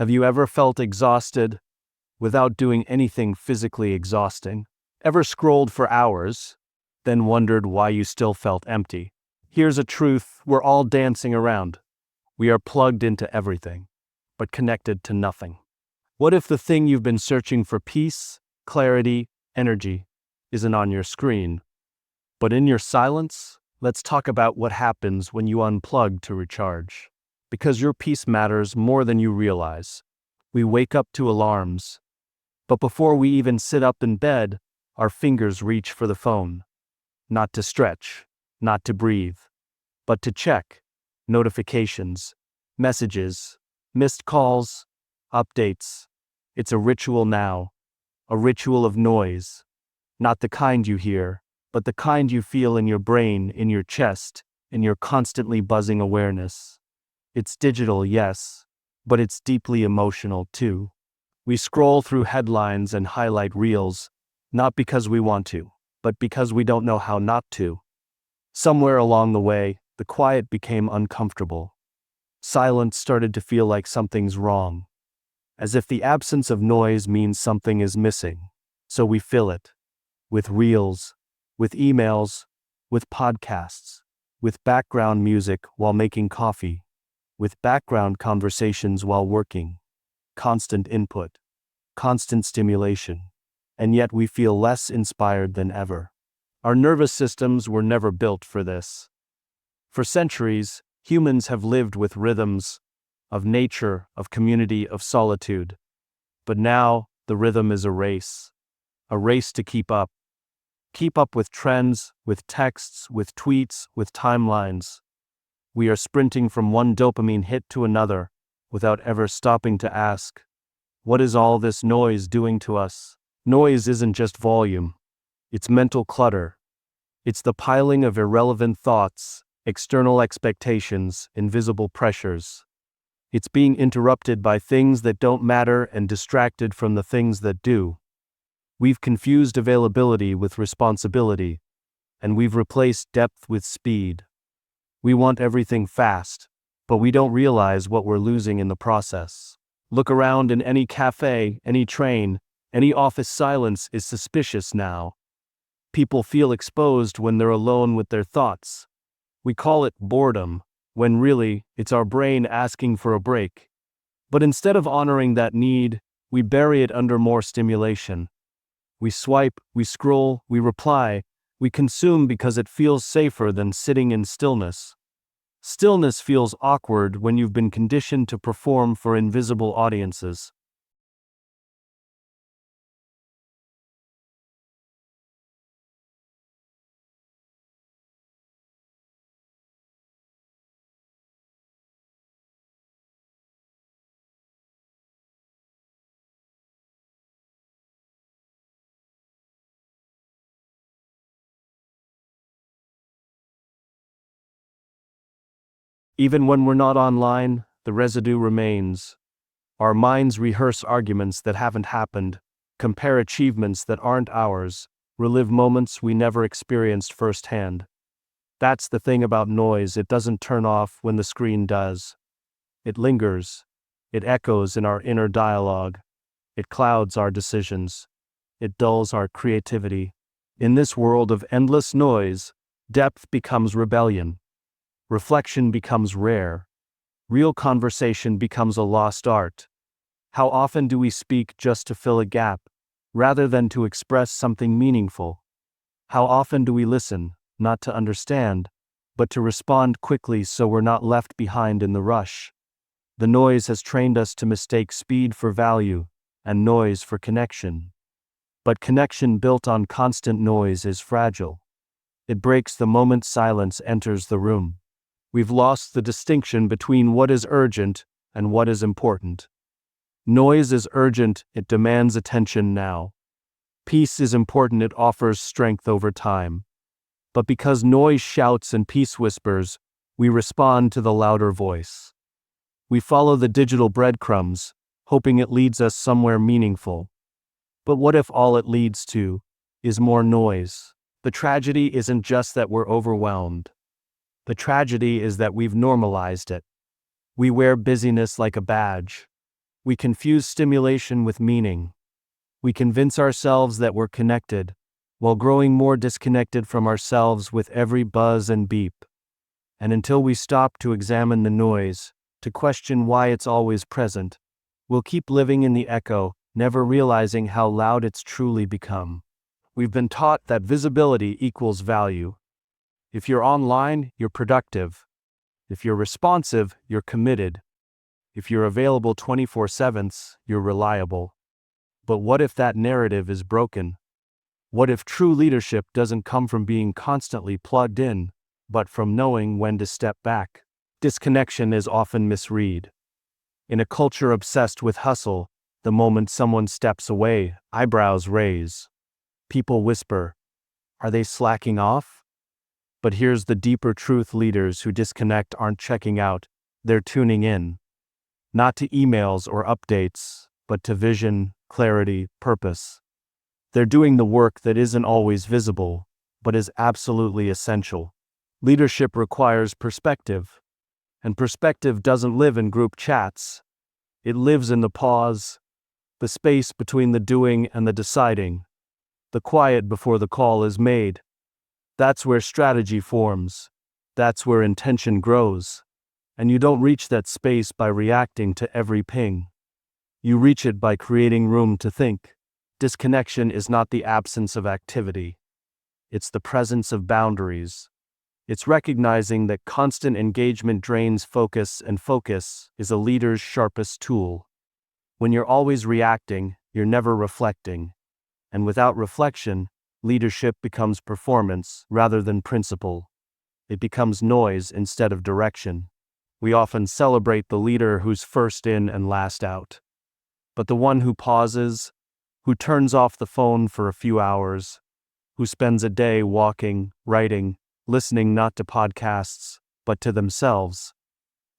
Have you ever felt exhausted without doing anything physically exhausting? Ever scrolled for hours, then wondered why you still felt empty? Here's a truth we're all dancing around. We are plugged into everything, but connected to nothing. What if the thing you've been searching for, peace, clarity, energy, isn't on your screen, but in your silence? Let's talk about what happens when you unplug to recharge. Because your peace matters more than you realize. We wake up to alarms, but before we even sit up in bed, our fingers reach for the phone. Not to stretch, not to breathe, but to check notifications, messages, missed calls, updates. It's a ritual now, a ritual of noise. Not the kind you hear, but the kind you feel in your brain, in your chest, in your constantly buzzing awareness. It's digital, yes, but it's deeply emotional too. We scroll through headlines and highlight reels, not because we want to, but because we don't know how not to. Somewhere along the way, the quiet became uncomfortable. Silence started to feel like something's wrong, as if the absence of noise means something is missing. So we fill it with reels, with emails, with podcasts, with background music while making coffee, with background conversations while working. Constant input, constant stimulation, and yet we feel less inspired than ever. Our nervous systems were never built for this. For centuries, humans have lived with rhythms of nature, of community, of solitude. But now, the rhythm is a race to keep up. Keep up with trends, with texts, with tweets, with timelines. We are sprinting from one dopamine hit to another, without ever stopping to ask, what is all this noise doing to us? Noise isn't just volume. It's mental clutter. It's the piling of irrelevant thoughts, external expectations, invisible pressures. It's being interrupted by things that don't matter and distracted from the things that do. We've confused availability with responsibility, and we've replaced depth with speed. We want everything fast, but we don't realize what we're losing in the process. Look around in any cafe, any train, any office. Silence is suspicious now. People feel exposed when they're alone with their thoughts. We call it boredom, when really, it's our brain asking for a break. But instead of honoring that need, we bury it under more stimulation. We swipe, we scroll, we reply, we consume because it feels safer than sitting in stillness. Stillness feels awkward when you've been conditioned to perform for invisible audiences. Even when we're not online, the residue remains. Our minds rehearse arguments that haven't happened, compare achievements that aren't ours, relive moments we never experienced firsthand. That's the thing about noise, it doesn't turn off when the screen does. It lingers. It echoes in our inner dialogue. It clouds our decisions. It dulls our creativity. In this world of endless noise, depth becomes rebellion. Reflection becomes rare. Real conversation becomes a lost art. How often do we speak just to fill a gap, rather than to express something meaningful? How often do we listen, not to understand, but to respond quickly so we're not left behind in the rush? The noise has trained us to mistake speed for value, and noise for connection. But connection built on constant noise is fragile. It breaks the moment silence enters the room. We've lost the distinction between what is urgent and what is important. Noise is urgent, it demands attention now. Peace is important, it offers strength over time. But because noise shouts and peace whispers, we respond to the louder voice. We follow the digital breadcrumbs, hoping it leads us somewhere meaningful. But what if all it leads to is more noise? The tragedy isn't just that we're overwhelmed. The tragedy is that we've normalized it. We wear busyness like a badge. We confuse stimulation with meaning. We convince ourselves that we're connected, while growing more disconnected from ourselves with every buzz and beep. And until we stop to examine the noise, to question why it's always present, we'll keep living in the echo, never realizing how loud it's truly become. We've been taught that visibility equals value. If you're online, you're productive. If you're responsive, you're committed. If you're available 24/7, you're reliable. But what if that narrative is broken? What if true leadership doesn't come from being constantly plugged in, but from knowing when to step back? Disconnection is often misread. In a culture obsessed with hustle, the moment someone steps away, eyebrows raise. People whisper, "Are they slacking off?" But here's the deeper truth: leaders who disconnect aren't checking out, they're tuning in. Not to emails or updates, but to vision, clarity, purpose. They're doing the work that isn't always visible, but is absolutely essential. Leadership requires perspective. And perspective doesn't live in group chats. It lives in the pause, the space between the doing and the deciding, the quiet before the call is made. That's where strategy forms. That's where intention grows. And you don't reach that space by reacting to every ping. You reach it by creating room to think. Disconnection is not the absence of activity. It's the presence of boundaries. It's recognizing that constant engagement drains focus, and focus is a leader's sharpest tool. When you're always reacting, you're never reflecting. And without reflection, leadership becomes performance rather than principle. It becomes noise instead of direction. We often celebrate the leader who's first in and last out. But the one who pauses, who turns off the phone for a few hours, who spends a day walking, writing, listening not to podcasts, but to themselves,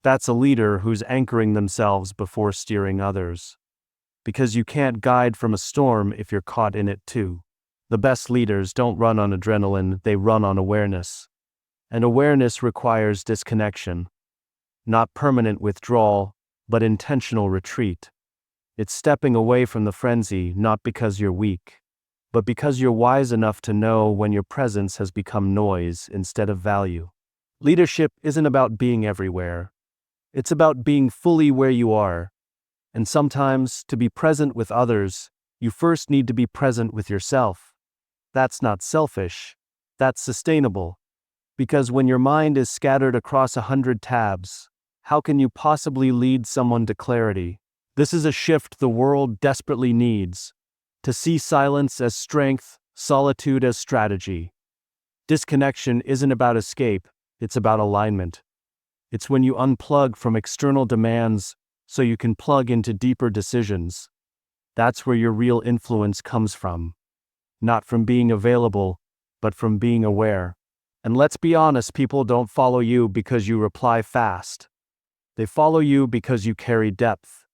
that's a leader who's anchoring themselves before steering others. Because you can't guide from a storm if you're caught in it too. The best leaders don't run on adrenaline, they run on awareness. And awareness requires disconnection. Not permanent withdrawal, but intentional retreat. It's stepping away from the frenzy, not because you're weak, but because you're wise enough to know when your presence has become noise instead of value. Leadership isn't about being everywhere. It's about being fully where you are. And sometimes, to be present with others, you first need to be present with yourself. That's not selfish. That's sustainable. Because when your mind is scattered across 100 tabs, how can you possibly lead someone to clarity? This is a shift the world desperately needs. To see silence as strength, solitude as strategy. Disconnection isn't about escape, it's about alignment. It's when you unplug from external demands so you can plug into deeper decisions. That's where your real influence comes from. Not from being available, but from being aware. And let's be honest, people don't follow you because you reply fast. They follow you because you carry depth.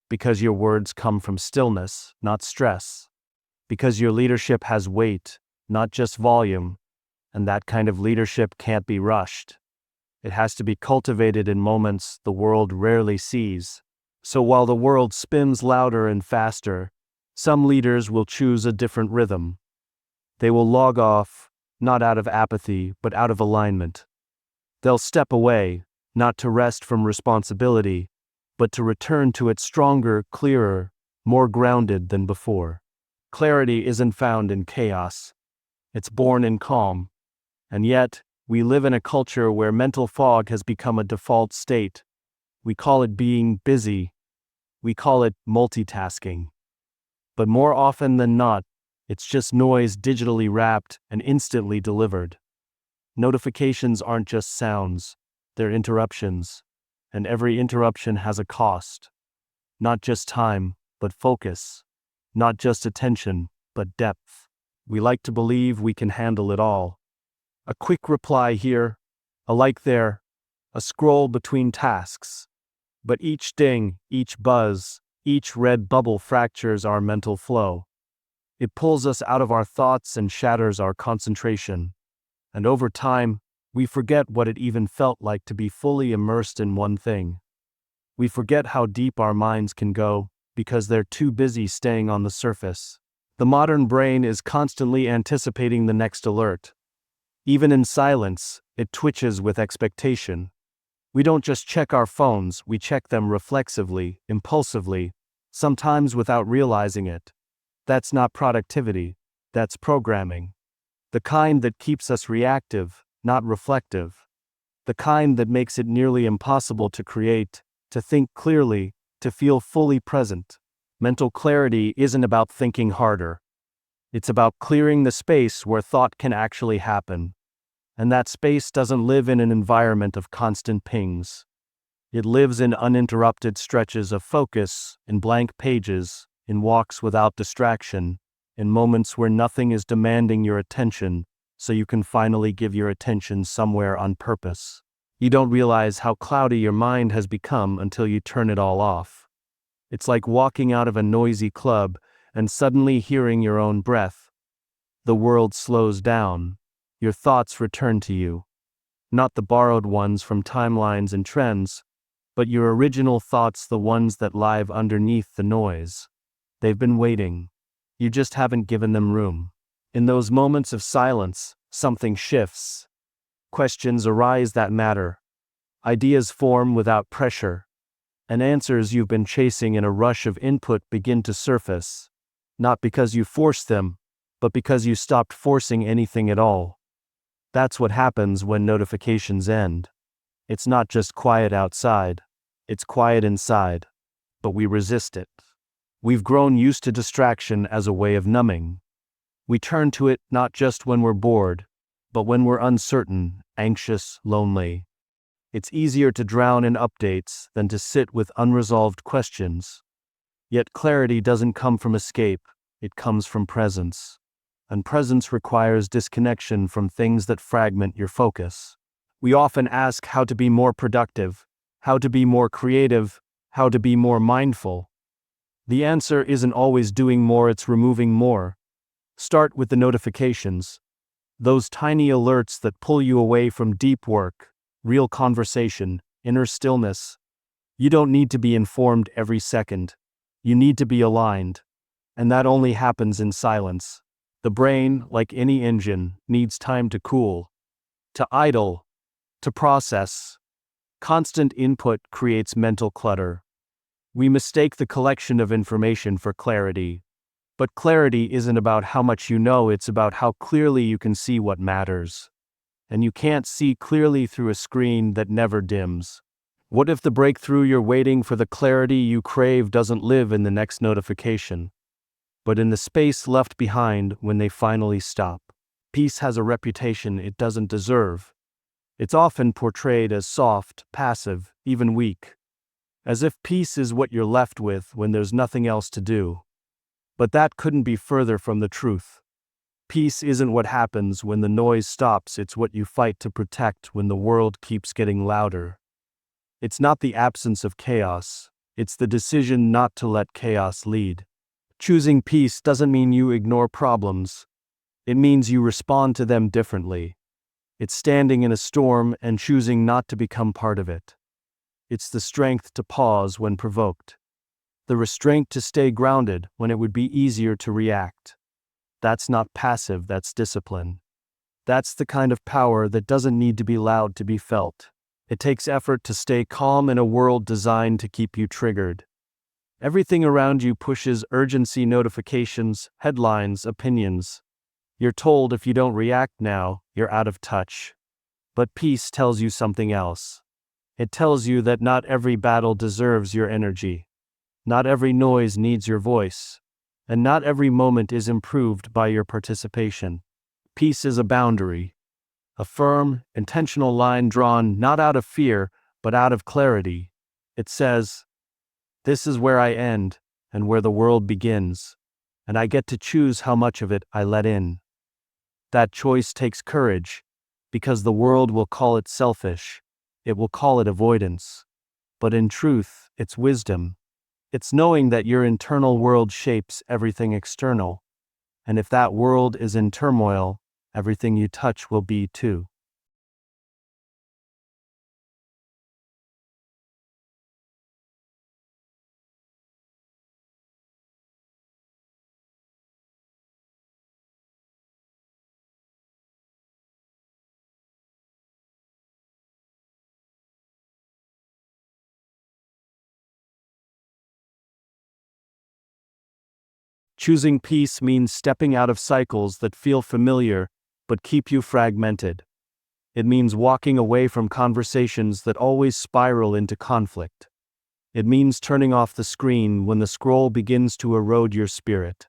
Because your words come from stillness, not stress. Because your leadership has weight, not just volume. And that kind of leadership can't be rushed. It has to be cultivated in moments the world rarely sees. So while the world spins louder and faster, some leaders will choose a different rhythm. They will log off, not out of apathy, but out of alignment. They'll step away, not to rest from responsibility, but to return to it stronger, clearer, more grounded than before. Clarity isn't found in chaos. It's born in calm. And yet, we live in a culture where mental fog has become a default state. We call it being busy. We call it multitasking. But more often than not, it's just noise digitally wrapped and instantly delivered. Notifications aren't just sounds, they're interruptions. And every interruption has a cost. Not just time, but focus. Not just attention, but depth. We like to believe we can handle it all. A quick reply here, a like there, a scroll between tasks. But each ding, each buzz, each red bubble fractures our mental flow. It pulls us out of our thoughts and shatters our concentration. And over time, we forget what it even felt like to be fully immersed in one thing. We forget how deep our minds can go because they're too busy staying on the surface. The modern brain is constantly anticipating the next alert. Even in silence, it twitches with expectation. We don't just check our phones, we check them reflexively, impulsively, sometimes without realizing it. That's not productivity, that's programming. The kind that keeps us reactive, not reflective. The kind that makes it nearly impossible to create, to think clearly, to feel fully present. Mental clarity isn't about thinking harder. It's about clearing the space where thought can actually happen. And that space doesn't live in an environment of constant pings. It lives in uninterrupted stretches of focus, in blank pages, in walks without distraction, in moments where nothing is demanding your attention, so you can finally give your attention somewhere on purpose. You don't realize how cloudy your mind has become until you turn it all off. It's like walking out of a noisy club and suddenly hearing your own breath. The world slows down. Your thoughts return to you. Not the borrowed ones from timelines and trends, but your original thoughts, the ones that live underneath the noise. They've been waiting. You just haven't given them room. In those moments of silence, something shifts. Questions arise that matter. Ideas form without pressure. And answers you've been chasing in a rush of input begin to surface. Not because you forced them, but because you stopped forcing anything at all. That's what happens when notifications end. It's not just quiet outside, it's quiet inside. But we resist it. We've grown used to distraction as a way of numbing. We turn to it not just when we're bored, but when we're uncertain, anxious, lonely. It's easier to drown in updates than to sit with unresolved questions. Yet clarity doesn't come from escape, it comes from presence. And presence requires disconnection from things that fragment your focus. We often ask how to be more productive, how to be more creative, how to be more mindful. The answer isn't always doing more, it's removing more. Start with the notifications. Those tiny alerts that pull you away from deep work, real conversation, inner stillness. You don't need to be informed every second. You need to be aligned. And that only happens in silence. The brain, like any engine, needs time to cool, to idle, to process. Constant input creates mental clutter. We mistake the collection of information for clarity. But clarity isn't about how much you know, it's about how clearly you can see what matters. And you can't see clearly through a screen that never dims. What if the breakthrough you're waiting for, the clarity you crave, doesn't live in the next notification, but in the space left behind when they finally stop? Peace has a reputation it doesn't deserve. It's often portrayed as soft, passive, even weak. As if peace is what you're left with when there's nothing else to do. But that couldn't be further from the truth. Peace isn't what happens when the noise stops, it's what you fight to protect when the world keeps getting louder. It's not the absence of chaos, it's the decision not to let chaos lead. Choosing peace doesn't mean you ignore problems. It means you respond to them differently. It's standing in a storm and choosing not to become part of it. It's the strength to pause when provoked. The restraint to stay grounded when it would be easier to react. That's not passive, that's discipline. That's the kind of power that doesn't need to be loud to be felt. It takes effort to stay calm in a world designed to keep you triggered. Everything around you pushes urgency, notifications, headlines, opinions. You're told if you don't react now, you're out of touch. But peace tells you something else. It tells you that not every battle deserves your energy. Not every noise needs your voice. And not every moment is improved by your participation. Peace is a boundary. A firm, intentional line drawn not out of fear, but out of clarity. It says, "This is where I end, and where the world begins. And I get to choose how much of it I let in." That choice takes courage, because the world will call it selfish. It will call it avoidance. But in truth, it's wisdom. It's knowing that your internal world shapes everything external. And if that world is in turmoil, everything you touch will be too. Choosing peace means stepping out of cycles that feel familiar but keep you fragmented. It means walking away from conversations that always spiral into conflict. It means turning off the screen when the scroll begins to erode your spirit.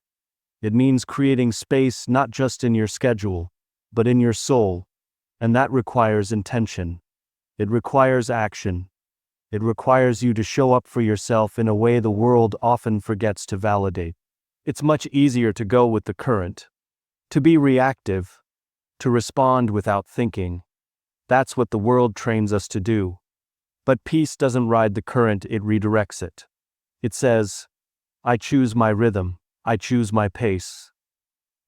It means creating space not just in your schedule, but in your soul, and that requires intention. It requires action. It requires you to show up for yourself in a way the world often forgets to validate. It's much easier to go with the current, to be reactive, to respond without thinking. That's what the world trains us to do. But peace doesn't ride the current, it redirects it. It says, I choose my rhythm, I choose my pace.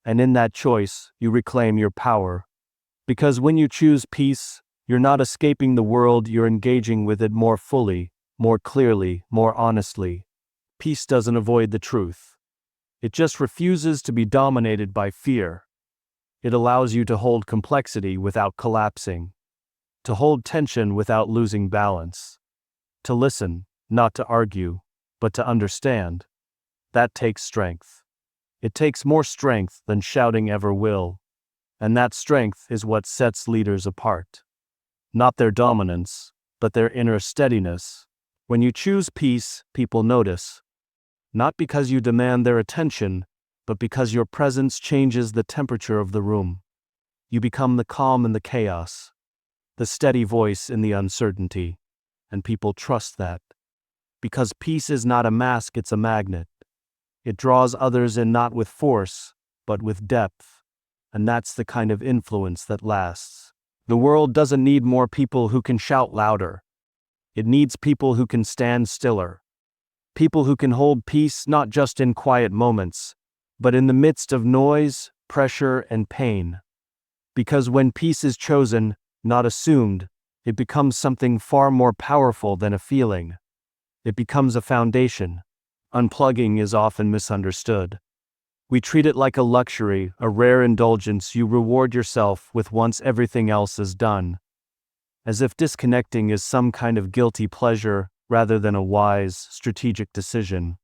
And in that choice, you reclaim your power. Because when you choose peace, you're not escaping the world, you're engaging with it more fully, more clearly, more honestly. Peace doesn't avoid the truth. It just refuses to be dominated by fear. It allows you to hold complexity without collapsing, to hold tension without losing balance, to listen, not to argue, but to understand. That takes strength. It takes more strength than shouting ever will. And that strength is what sets leaders apart. Not their dominance, but their inner steadiness. When you choose peace, people notice. Not because you demand their attention, but because your presence changes the temperature of the room. You become the calm in the chaos, the steady voice in the uncertainty, and people trust that. Because peace is not a mask, it's a magnet. It draws others in not with force, but with depth, and that's the kind of influence that lasts. The world doesn't need more people who can shout louder. It needs people who can stand stiller. People who can hold peace not just in quiet moments, but in the midst of noise, pressure, and pain. Because when peace is chosen, not assumed, it becomes something far more powerful than a feeling. It becomes a foundation. Unplugging is often misunderstood. We treat it like a luxury, a rare indulgence you reward yourself with once everything else is done. As if disconnecting is some kind of guilty pleasure rather than a wise, strategic decision.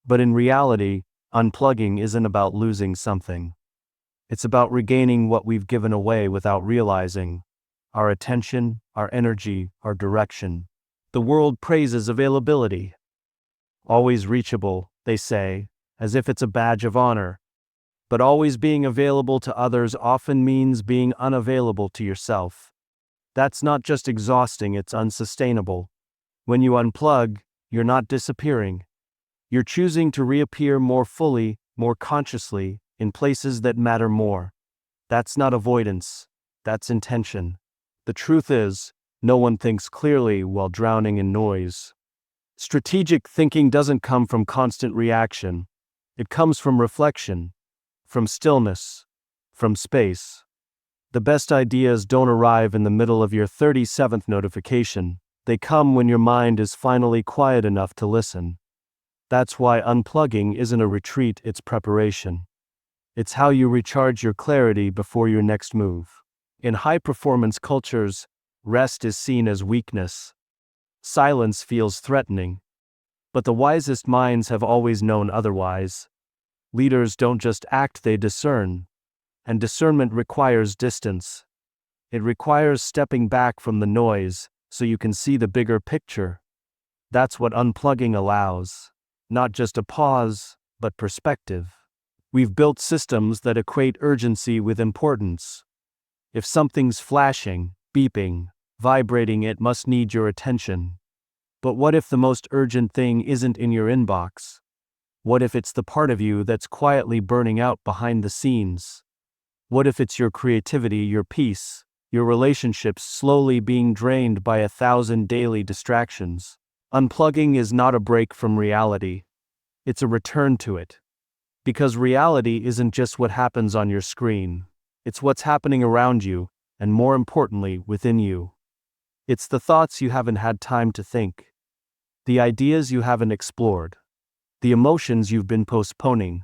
But in reality, unplugging isn't about losing something. It's about regaining what we've given away without realizing. Our attention, our energy, our direction. The world praises availability. Always reachable, they say, as if it's a badge of honor. But always being available to others often means being unavailable to yourself. That's not just exhausting, it's unsustainable. When you unplug, you're not disappearing. You're choosing to reappear more fully, more consciously, in places that matter more. That's not avoidance, that's intention. The truth is, no one thinks clearly while drowning in noise. Strategic thinking doesn't come from constant reaction. It comes from reflection, from stillness, from space. The best ideas don't arrive in the middle of your 37th notification. They come when your mind is finally quiet enough to listen. That's why unplugging isn't a retreat, it's preparation. It's how you recharge your clarity before your next move. In high-performance cultures, rest is seen as weakness. Silence feels threatening. But the wisest minds have always known otherwise. Leaders don't just act, they discern. And discernment requires distance. It requires stepping back from the noise so you can see the bigger picture. That's what unplugging allows. Not just a pause, but perspective. We've built systems that equate urgency with importance. If something's flashing, beeping, vibrating, it must need your attention. But what if the most urgent thing isn't in your inbox? What if it's the part of you that's quietly burning out behind the scenes? What if it's your creativity, your peace, your relationships slowly being drained by 1,000 daily distractions? Unplugging is not a break from reality. It's a return to it. Because reality isn't just what happens on your screen. It's what's happening around you, and more importantly, within you. It's the thoughts you haven't had time to think. The ideas you haven't explored. The emotions you've been postponing.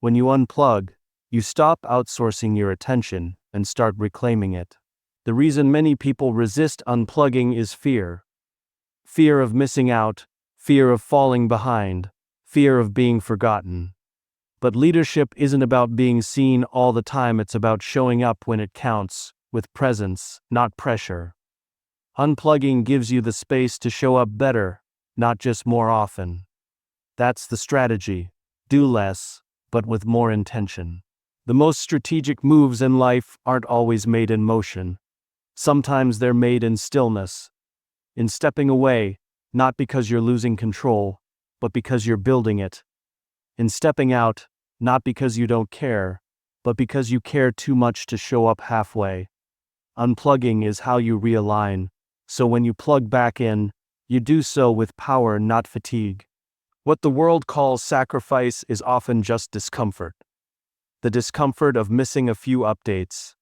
When you unplug, you stop outsourcing your attention and start reclaiming it. The reason many people resist unplugging is fear. Fear of missing out, fear of falling behind, fear of being forgotten. But leadership isn't about being seen all the time, it's about showing up when it counts, with presence, not pressure. Unplugging gives you the space to show up better, not just more often. That's the strategy. Do less, but with more intention. The most strategic moves in life aren't always made in motion. Sometimes they're made in stillness. In stepping away, not because you're losing control, but because you're building it. In stepping out, not because you don't care, but because you care too much to show up halfway. Unplugging is how you realign, so when you plug back in, you do so with power, not fatigue. What the world calls sacrifice is often just discomfort. The discomfort of missing a few updates,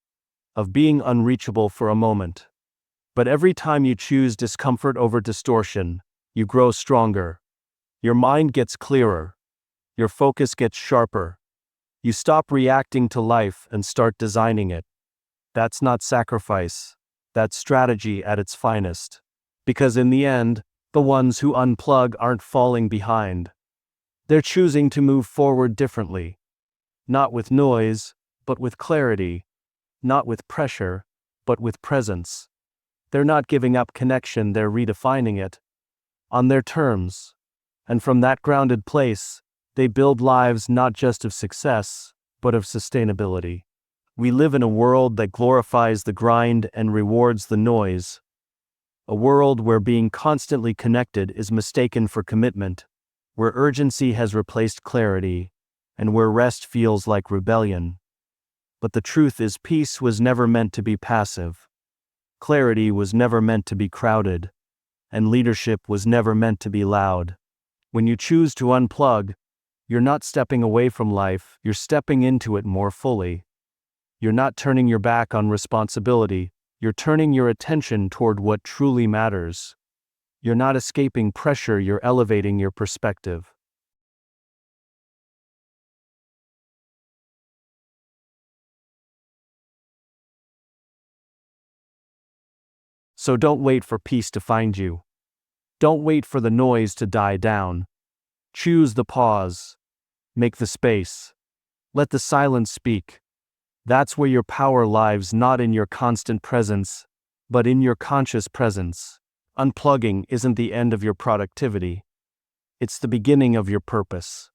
of being unreachable for a moment. But every time you choose discomfort over distortion, you grow stronger. Your mind gets clearer. Your focus gets sharper. You stop reacting to life and start designing it. That's not sacrifice. That's strategy at its finest. Because in the end, the ones who unplug aren't falling behind. They're choosing to move forward differently. Not with noise, but with clarity. Not with pressure, but with presence. They're not giving up connection, they're redefining it. On their terms. And from that grounded place, they build lives not just of success, but of sustainability. We live in a world that glorifies the grind and rewards the noise. A world where being constantly connected is mistaken for commitment, where urgency has replaced clarity, and where rest feels like rebellion. But the truth is, peace was never meant to be passive. Clarity was never meant to be crowded, and leadership was never meant to be loud. When you choose to unplug, you're not stepping away from life, you're stepping into it more fully. You're not turning your back on responsibility, you're turning your attention toward what truly matters. You're not escaping pressure, you're elevating your perspective. So don't wait for peace to find you. Don't wait for the noise to die down. Choose the pause. Make the space. Let the silence speak. That's where your power lies, not in your constant presence, but in your conscious presence. Unplugging isn't the end of your productivity. It's the beginning of your purpose.